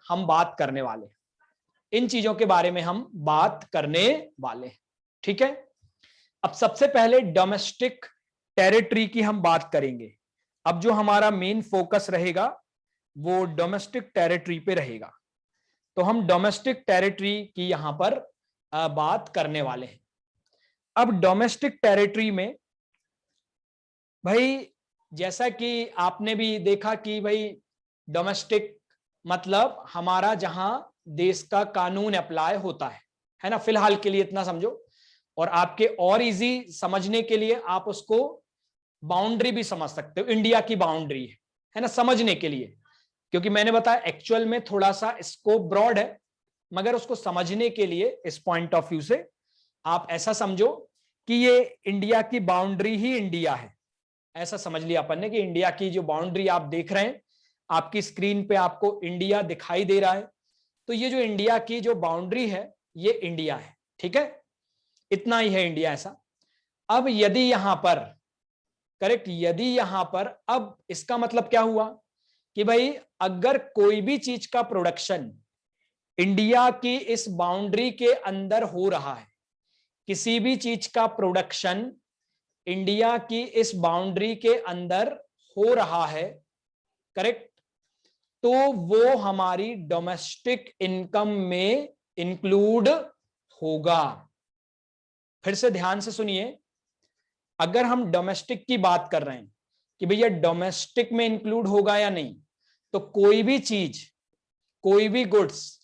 हम बात करने वाले हैं, इन चीजों के बारे में हम बात करने वाले हैं। ठीक है, अब सबसे पहले डोमेस्टिक टेरिटरी की हम बात करेंगे। अब जो हमारा मेन फोकस रहेगा वो डोमेस्टिक टेरिटरी पे रहेगा। तो हम डोमेस्टिक टेरिटरी की यहां पर बात करने वाले हैं। अब डोमेस्टिक टेरिटरी में भाई जैसा कि आपने भी देखा कि भाई डोमेस्टिक मतलब हमारा जहां देश का कानून अप्लाई होता है ना। फिलहाल के लिए इतना समझो, और आपके और इजी समझने के लिए आप उसको बाउंड्री भी समझ सकते हो, इंडिया की बाउंड्री है ना, समझने के लिए। क्योंकि मैंने बताया एक्चुअल में थोड़ा सा स्कोप ब्रॉड है, मगर उसको समझने के लिए इस पॉइंट ऑफ व्यू से आप ऐसा समझो कि ये इंडिया की बाउंड्री ही इंडिया है। ऐसा समझ लिया अपन ने कि इंडिया की जो बाउंड्री आप देख रहे हैं, आपकी स्क्रीन पे आपको इंडिया दिखाई दे रहा है, तो ये जो इंडिया की जो बाउंड्री है ये इंडिया है। ठीक है, इतना ही है इंडिया ऐसा। अब यदि यहां पर करेक्ट, यदि यहां पर, अब इसका मतलब क्या हुआ कि भाई अगर कोई भी चीज का प्रोडक्शन इंडिया की इस बाउंड्री के अंदर हो रहा है, किसी भी चीज का प्रोडक्शन इंडिया की इस बाउंड्री के अंदर हो रहा है, करेक्ट, तो वो हमारी डोमेस्टिक इनकम में इंक्लूड होगा। फिर से ध्यान से सुनिए, अगर हम डोमेस्टिक की बात कर रहे हैं कि भैया डोमेस्टिक में इंक्लूड होगा या नहीं, तो कोई भी चीज, कोई भी गुड्स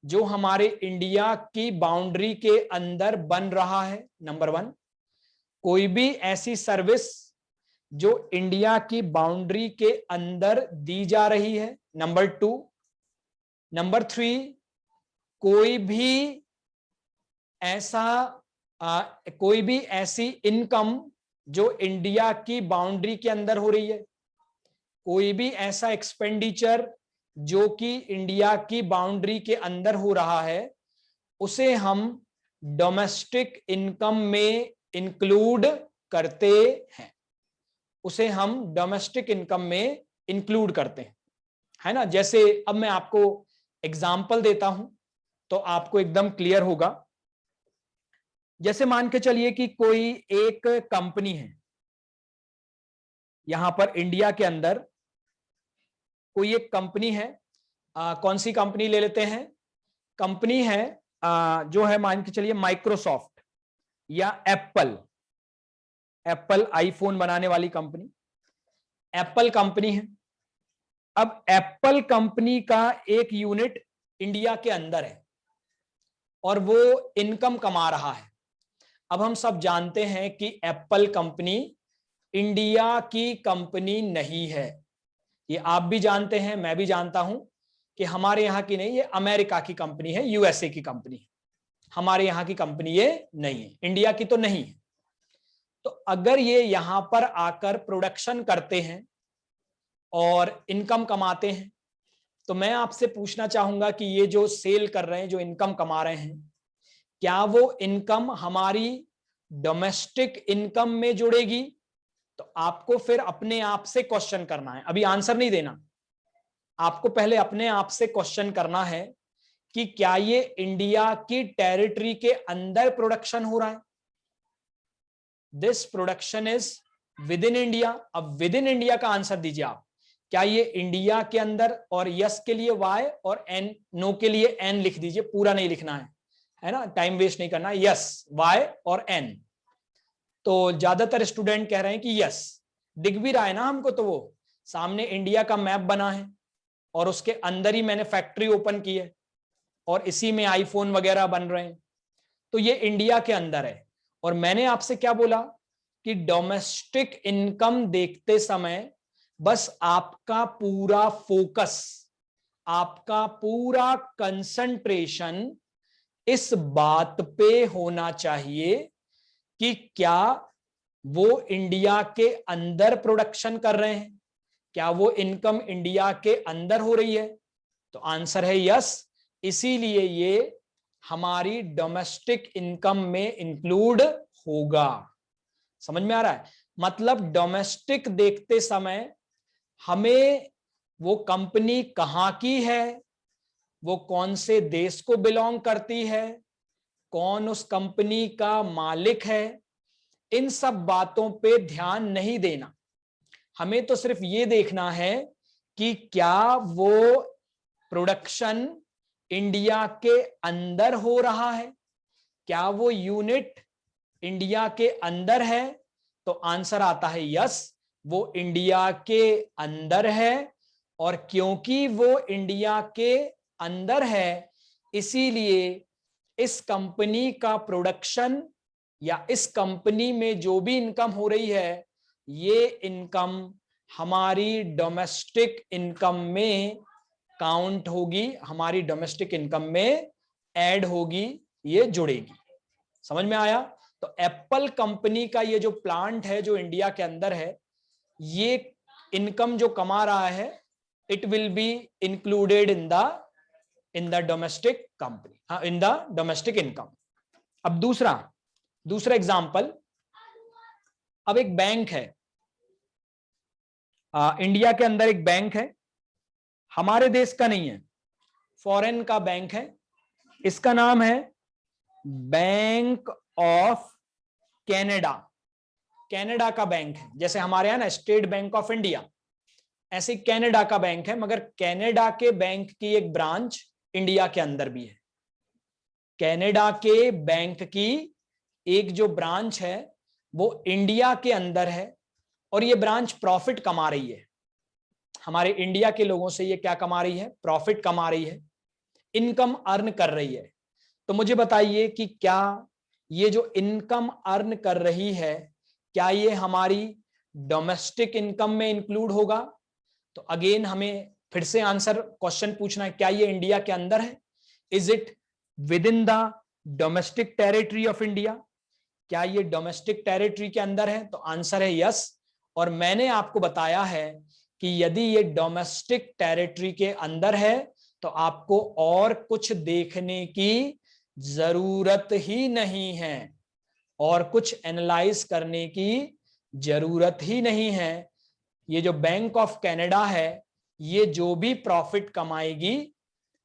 जो हमारे इंडिया की बाउंड्री के अंदर बन रहा है, नंबर वन, कोई भी ऐसी सर्विस जो इंडिया की बाउंड्री के अंदर दी जा रही है, नंबर टू, नंबर थ्री, कोई भी ऐसी इनकम जो इंडिया की बाउंड्री के अंदर हो रही है, कोई भी ऐसा एक्सपेंडिचर जो कि इंडिया की बाउंड्री के अंदर हो रहा है, उसे हम डोमेस्टिक इनकम में इंक्लूड करते हैं, उसे हम डोमेस्टिक इनकम में इंक्लूड करते हैं, है ना। जैसे अब मैं आपको एग्जाम्पल देता हूं तो आपको एकदम क्लियर होगा। जैसे मान के चलिए कि कोई एक कंपनी है, यहां पर इंडिया के अंदर कोई एक कंपनी है, कौन सी कंपनी ले लेते हैं, कंपनी है जो है मान के चलिए माइक्रोसॉफ्ट या एप्पल, एप्पल आईफोन बनाने वाली कंपनी, एप्पल कंपनी है। अब एप्पल कंपनी का एक यूनिट इंडिया के अंदर है और वो इनकम कमा रहा है। अब हम सब जानते हैं कि एप्पल कंपनी इंडिया की कंपनी नहीं है, ये आप भी जानते हैं, मैं भी जानता हूं कि हमारे यहां की नहीं, ये अमेरिका की कंपनी है, यूएसए की कंपनी है, हमारे यहां की कंपनी ये नहीं है, इंडिया की तो नहीं है। तो अगर ये यहां पर आकर प्रोडक्शन करते हैं और इनकम कमाते हैं, तो मैं आपसे पूछना चाहूंगा कि ये जो सेल कर रहे हैं, जो इनकम कमा रहे हैं, क्या वो इनकम हमारी डोमेस्टिक इनकम में जुड़ेगी? तो आपको फिर अपने आप से क्वेश्चन करना है, अभी आंसर नहीं देना, आपको पहले अपने आप से क्वेश्चन करना है कि क्या ये इंडिया की टेरिटरी के अंदर प्रोडक्शन हो रहा है, this production is with in India. अब विद इन इंडिया का आंसर दीजिए आप, क्या ये इंडिया के अंदर, और यस के लिए वाई और एन, नो के लिए एन लिख दीजिए, पूरा नहीं लिखना है ना, टाइम वेस्ट नहीं करना, यस वाई और एन। तो ज्यादातर स्टूडेंट कह रहे हैं कि यस, दिख भी रहा है ना हमको, तो वो सामने इंडिया का मैप बना है और उसके अंदर ही मैंने फैक्ट्री ओपन की है और इसी में आईफोन वगैरह बन रहे हैं, तो ये इंडिया के अंदर है। और मैंने आपसे क्या बोला कि डोमेस्टिक इनकम देखते समय बस आपका पूरा फोकस, आपका पूरा कंसंट्रेशन इस बात पे होना चाहिए कि क्या वो इंडिया के अंदर प्रोडक्शन कर रहे हैं, क्या वो इनकम इंडिया के अंदर हो रही है। तो आंसर है यस, इसीलिए ये हमारी डोमेस्टिक इनकम में इंक्लूड होगा। समझ में आ रहा है? मतलब डोमेस्टिक देखते समय हमें वो कंपनी कहां की है, वो कौन से देश को बिलोंग करती है, कौन उस कंपनी का मालिक है, इन सब बातों पे ध्यान नहीं देना। हमें तो सिर्फ ये देखना है कि क्या वो प्रोडक्शन इंडिया के अंदर हो रहा है, क्या वो यूनिट इंडिया के अंदर है। तो आंसर आता है यस, वो इंडिया के अंदर है। और क्योंकि वो इंडिया के अंदर है, इसीलिए इस कंपनी का प्रोडक्शन या इस कंपनी में जो भी इनकम हो रही है, ये इनकम हमारी डोमेस्टिक इनकम में काउंट होगी, हमारी डोमेस्टिक इनकम में ऐड होगी, ये जुड़ेगी। समझ में आया? तो एप्पल कंपनी का ये जो प्लांट है जो इंडिया के अंदर है, ये इनकम जो कमा रहा है, it will be included in the domestic company, in the domestic income. अब दूसरा एग्जांपल, अब एक बैंक है, इंडिया के अंदर एक बैंक है, हमारे देश का नहीं है, फॉरेन का बैंक है। इसका नाम है बैंक ऑफ कनाडा। कनाडा का बैंक है, जैसे हमारे यहां ना स्टेट बैंक ऑफ इंडिया, ऐसे कनाडा का बैंक है, मगर कनाडा के बैंक की एक ब्रांच इंडिया के अंदर भी है। कनाडा के बैंक की एक जो ब्रांच है वो इंडिया के अंदर है, और ये ब्रांच प्रॉफिट कमा रही है। हमारे इंडिया के लोगों से ये क्या कमा रही है? प्रॉफिट कमा रही है, इनकम अर्न कर रही है। तो मुझे बताइए कि क्या ये जो इनकम अर्न कर रही है, क्या ये हमारी डोमेस्टिक इनकम में इंक्लूड होगा? तो अगेन हमें फिर से आंसर क्वेश्चन पूछना है, क्या ये इंडिया के अंदर है? Is it with in the domestic territory of India? क्या ये डोमेस्टिक टेरिटरी के अंदर है? तो आंसर है यस। और मैंने आपको बताया है कि यदि ये डोमेस्टिक टेरिटरी के अंदर है तो आपको और कुछ देखने की जरूरत ही नहीं है, और कुछ एनालाइज करने की जरूरत ही नहीं है। ये जो बैंक ऑफ कनाडा है, ये जो भी प्रॉफिट कमाएगी,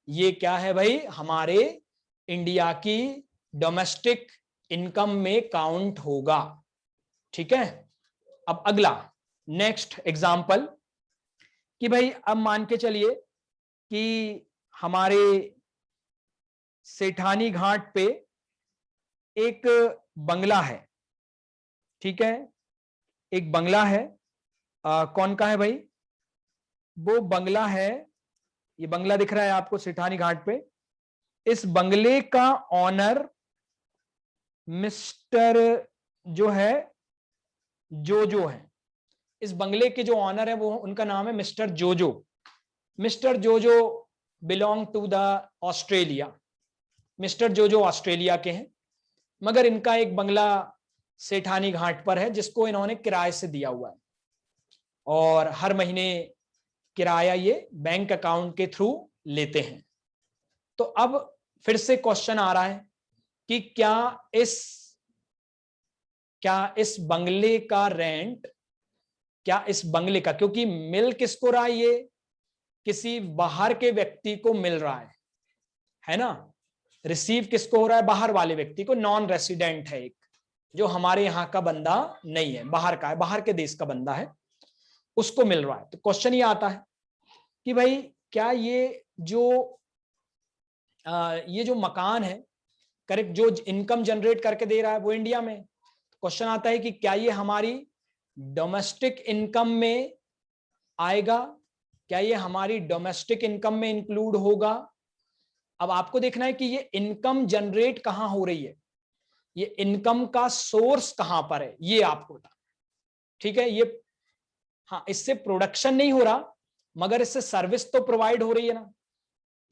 ये क्या है भाई? हमारे इंडिया की डोमेस्टिक इनकम में काउंट होगा। ठीक है। अब अगला नेक्स्ट एग्जांपल, कि भाई अब मान के चलिए कि हमारे सेठानी घाट पे एक बंगला है। ठीक है, एक बंगला है, कौन का है भाई? वो बंगला है, ये बंगला दिख रहा है आपको सेठानी घाट पे। इस बंगले का ऑनर मिस्टर जो है जोजो है। इस बंगले के जो ऑनर है वो, उनका नाम है mister Jojo. Mister Jojo belong to the Australia. Mister Jojo Australia के हैं, मगर इनका एक बंगला सेठानी घाट पर है जिसको इन्होंने किराए से दिया हुआ है, और हर महीने किराया ये बैंक अकाउंट के थ्रू लेते हैं। तो अब फिर से क्वेश्चन आ रहा है कि क्या इस बंगले का रेंट, क्या इस बंगले का, क्योंकि मिल किसको रहा है? ये किसी बाहर के व्यक्ति को मिल रहा है ना। रिसीव किसको हो रहा है? बाहर वाले व्यक्ति को। नॉन रेसिडेंट है एक, जो हमारे यहां का बंदा नहीं है, बाहर का है, बाहर के देश का बंदा है, उसको मिल रहा है। तो क्वेश्चन ये आता है कि भाई क्या ये जो मकान है, करेक्ट, जो इनकम जनरेट करके दे रहा है वो इंडिया में। क्वेश्चन आता है कि क्या ये हमारी डोमेस्टिक इनकम में आएगा? क्या ये हमारी डोमेस्टिक इनकम में इंक्लूड होगा? अब आपको देखना है कि ये इनकम जनरेट कहां हो रही है, ये इनकम का सोर्स कहां पर है, ये आपको बताना। ठीक है, ये हाँ, इससे प्रोडक्शन नहीं हो रहा, मगर इससे सर्विस तो प्रोवाइड हो रही है ना।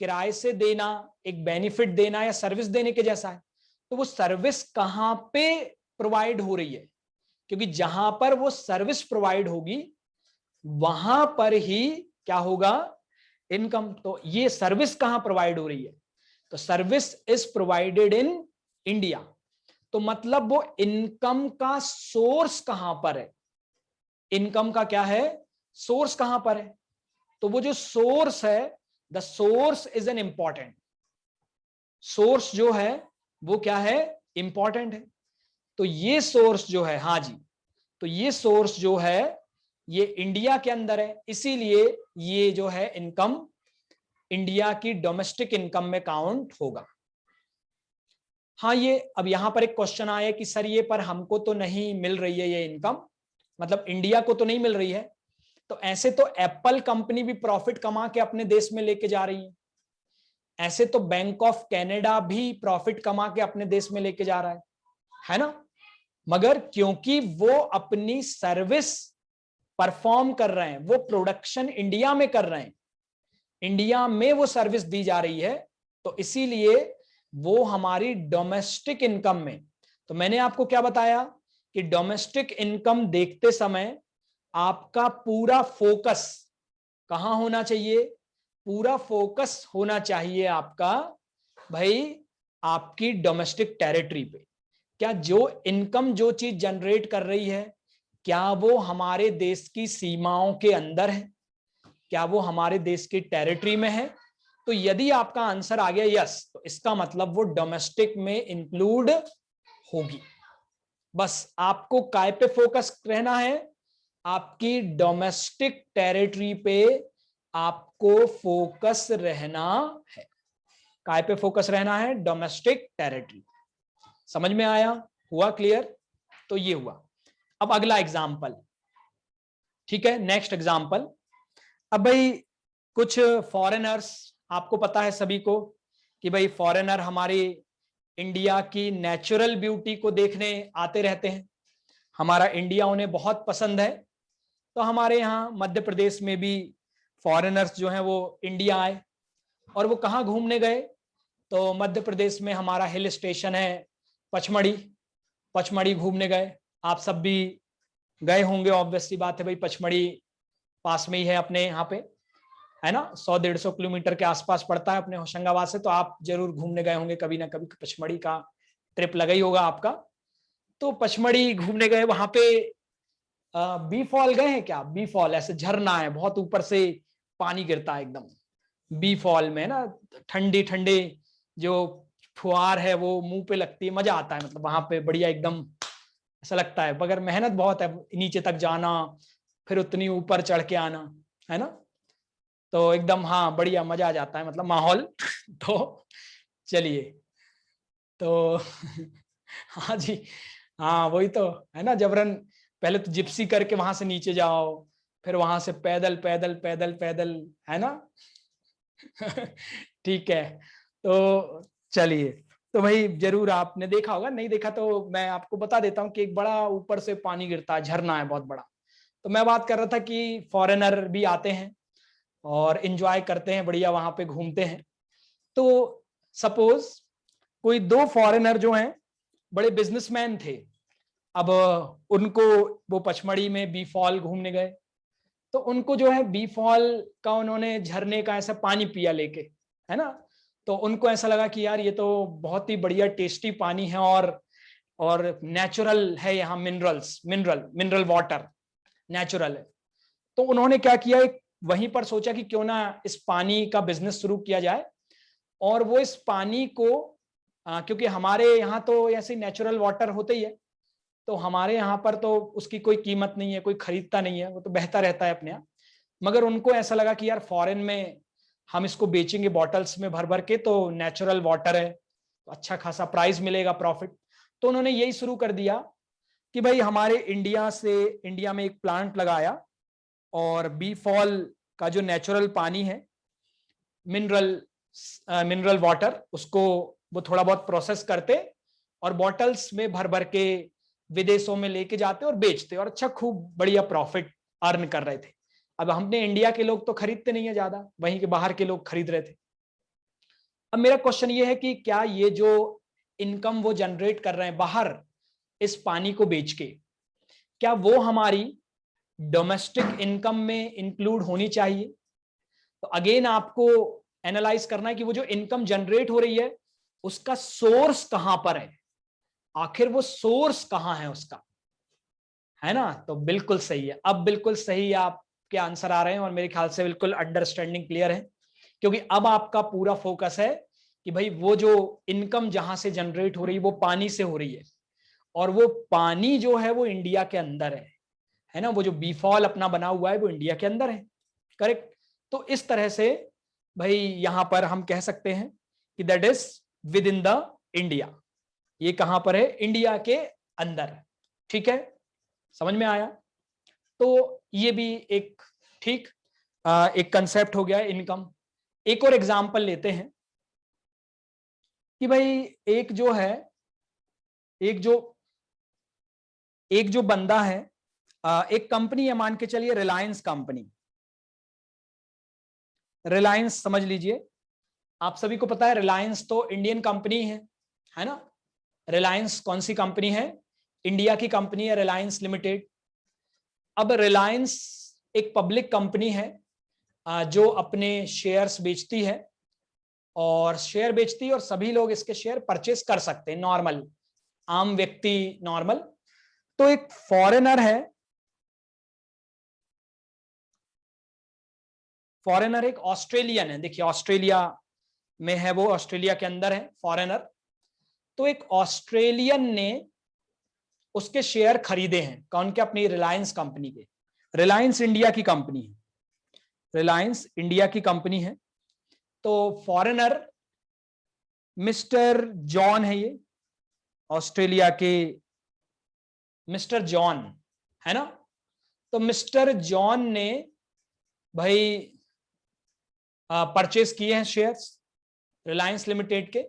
किराए से देना एक बेनिफिट देना या सर्विस देने के जैसा है। तो वो सर्विस कहां पे प्रोवाइड हो रही है? क्योंकि जहां पर वो सर्विस प्रोवाइड होगी वहां पर ही क्या होगा? इनकम। तो ये सर्विस कहां प्रोवाइड हो रही है? तो service is provided in India. तो मतलब वो इनकम का सोर्स कहां पर है? इनकम का क्या है? सोर्स कहां पर है? तो वो जो सोर्स है the source is an important, source जो है वो क्या है, इंपॉर्टेंट है। तो ये सोर्स जो है, हाँ जी, तो ये सोर्स जो है ये इंडिया के अंदर है, इसीलिए ये जो है इनकम इंडिया की डोमेस्टिक इनकम में काउंट होगा। हाँ, ये अब यहां पर एक क्वेश्चन आया कि सर ये पर हमको तो नहीं मिल रही है ये इनकम, मतलब इंडिया को तो नहीं मिल रही है, तो ऐसे तो एप्पल कंपनी भी प्रॉफिट कमा के अपने देश में लेके जा रही है, ऐसे तो बैंक ऑफ कनाडा भी प्रॉफिट कमा के अपने देश में लेके जा रहा है ना। मगर क्योंकि वो अपनी सर्विस परफॉर्म कर रहे हैं, वो प्रोडक्शन इंडिया में कर रहे हैं, इंडिया में वो सर्विस दी जा रही है, तो इसीलिए वो हमारी डोमेस्टिक इनकम में। तो मैंने आपको क्या बताया कि डोमेस्टिक इनकम देखते समय आपका पूरा फोकस कहां होना चाहिए, पूरा फोकस होना चाहिए आपका भाई आपकी डोमेस्टिक टेरिटरी पे। क्या जो इनकम जो चीज जनरेट कर रही है, क्या वो हमारे देश की सीमाओं के अंदर है, क्या वो हमारे देश की टेरिटरी में है? तो यदि आपका आंसर आ गया यस, तो इसका मतलब वो डोमेस्टिक में इंक्लूड होगी। बस आपको काय पे फोकस रहना है, आपकी डोमेस्टिक टेरिटरी पे आपको फोकस रहना है। काय पे फोकस रहना है? Domestic territory. समझ में आया? हुआ क्लियर? तो ये हुआ। अब अगला एग्जाम्पल, ठीक है, नेक्स्ट एग्जाम्पल। अब भाई कुछ फॉरेनर्स, आपको पता है सभी को कि भाई फॉरेनर हमारी इंडिया की नेचुरल ब्यूटी को देखने आते रहते हैं, हमारा इंडिया उन्हें बहुत पसंद है। तो हमारे यहाँ मध्य प्रदेश में भी फॉरेनर्स जो हैं वो इंडिया आए, और वो कहाँ घूमने गए? तो मध्य प्रदेश में हमारा हिल स्टेशन है पचमढ़ी, पचमढ़ी घूमने गए। आप सब भी गए होंगे, ऑब्वियसली बात है भाई, पचमढ़ी पास में ही है अपने यहाँ पे, है ना, 100-150 किलोमीटर के आसपास पड़ता है अपने होशंगाबाद से। तो आप जरूर घूमने गए होंगे कभी ना कभी, पचमढ़ी का ट्रिप लगा ही होगा आपका। तो पचमढ़ी घूमने गए, वहां पे बी फॉल गए हैं क्या? बी फॉल ऐसे झरना है, बहुत ऊपर से पानी गिरता है एकदम बी फॉल में ना, ठंडी ठंडे जो फुहार है वो मुंह पे लगती है, मजा आता है, मतलब वहां पे बढ़िया एकदम ऐसा लगता है। मगर मेहनत बहुत है नीचे तक जाना, फिर उतनी ऊपर चढ़ के आना, है ना। तो एकदम हाँ बढ़िया मजा आ जाता है, मतलब माहौल। तो चलिए, तो हाँ जी, हाँ वही तो है ना, जबरन पहले तो जिप्सी करके वहां से नीचे जाओ, फिर वहां से पैदल पैदल पैदल पैदल, है ना। ठीक है, तो चलिए, तो भाई जरूर आपने देखा होगा, नहीं देखा तो मैं आपको बता देता हूँ कि एक बड़ा ऊपर से पानी गिरता है, झरना है बहुत बड़ा। तो मैं बात कर रहा था कि फॉरेनर भी आते हैं और एंजॉय करते हैं, बढ़िया वहां पे घूमते हैं। तो सपोज कोई दो फॉरेनर जो हैं बड़े बिजनेसमैन थे, अब उनको वो पचमढ़ी में बी फॉल घूमने गए, तो उनको जो है बी फॉल का उन्होंने झरने का ऐसा पानी पिया लेके, है ना। तो उनको ऐसा लगा कि यार ये तो बहुत ही बढ़िया टेस्टी पानी है, और नेचुरल है, यहाँ मिनरल्स, मिनरल वाटर नेचुरल है। तो उन्होंने क्या किया, एक वहीं पर सोचा कि क्यों ना इस पानी का बिजनेस शुरू किया जाए, और वो इस पानी को क्योंकि हमारे यहाँ तो ऐसे नेचुरल वाटर होते ही है, तो हमारे यहाँ पर तो उसकी कोई कीमत नहीं है, कोई खरीदता नहीं है, वो तो बहता रहता है अपने यहाँ। मगर उनको ऐसा लगा कि यार फॉरेन में हम इसको बेचेंगे बॉटल्स में भर भर के, तो नेचुरल वाटर है तो अच्छा खासा प्राइस मिलेगा, प्रॉफिट। तो उन्होंने यही शुरू कर दिया कि भाई हमारे इंडिया में एक प्लांट लगाया, और बी फॉल का जो नेचुरल पानी है, मिनरल वाटर, उसको वो थोड़ा बहुत प्रोसेस करते और बॉटल्स में भर भर के विदेशों में लेके जाते और बेचते, और अच्छा खूब बढ़िया प्रॉफिट अर्न कर रहे थे। अब हमने इंडिया के लोग तो खरीदते नहीं है ज्यादा, वहीं के बाहर के लोग खरीद रहे थे। अब मेरा क्वेश्चन ये है कि क्या ये जो इनकम वो जनरेट कर रहे हैं बाहर इस पानी को बेच के, क्या वो हमारी डोमेस्टिक इनकम में इंक्लूड होनी चाहिए? तो अगेन आपको एनालाइज करना है कि वो जो इनकम जनरेट हो रही है उसका सोर्स कहां पर है, आखिर वो सोर्स कहां है उसका, है ना। तो बिल्कुल सही है, अब बिल्कुल सही आपके आंसर आ रहे हैं, और मेरे ख्याल से बिल्कुल अंडरस्टैंडिंग क्लियर है क्योंकि अब आपका पूरा फोकस है कि भाई वो जो इनकम जहां से जनरेट हो रही है वो पानी से हो रही है, और वो पानी जो है वो इंडिया के अंदर है ना, वो जो बीफॉल अपना बना हुआ है वो इंडिया के अंदर है, करेक्ट। तो इस तरह से भाई यहां पर हम कह सकते हैं कि that is with in the India, ये कहां पर है, इंडिया के अंदर, ठीक है, समझ में आया। तो ये भी एक ठीक एक कंसेप्ट हो गया इनकम। एक और एग्जांपल लेते हैं कि भाई एक जो है, एक जो बंदा है, एक कंपनी है, मान के चलिए रिलायंस कंपनी, रिलायंस समझ लीजिए, आप सभी को पता है रिलायंस तो इंडियन कंपनी है ना। रिलायंस कौन सी कंपनी है, इंडिया की कंपनी है, रिलायंस लिमिटेड। अब रिलायंस एक पब्लिक कंपनी है जो अपने शेयर्स बेचती है, और शेयर बेचती है और सभी लोग इसके शेयर परचेस कर सकते हैं, नॉर्मल आम व्यक्ति नॉर्मल। तो एक फॉरेनर है, फॉरेनर एक ऑस्ट्रेलियन है, देखिए ऑस्ट्रेलिया में है वो, ऑस्ट्रेलिया के अंदर है फॉरेनर। तो एक ऑस्ट्रेलियन ने उसके शेयर खरीदे हैं, कौन के, अपनी रिलायंस कंपनी के। रिलायंस इंडिया की कंपनी है, रिलायंस इंडिया की कंपनी है। तो फॉरेनर मिस्टर जॉन है, ये ऑस्ट्रेलिया के मिस्टर जॉन है ना। तो मिस्टर जॉन ने भाई परचेस किए हैं शेयर्स रिलायंस लिमिटेड के।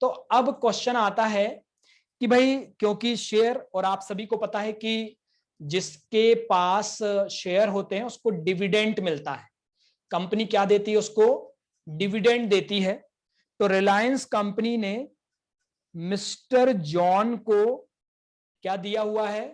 तो अब क्वेश्चन आता है कि भाई क्योंकि शेयर, और आप सभी को पता है कि जिसके पास शेयर होते हैं उसको डिविडेंड मिलता है, कंपनी क्या देती है उसको, डिविडेंड देती है। तो रिलायंस कंपनी ने मिस्टर जॉन को क्या दिया हुआ है,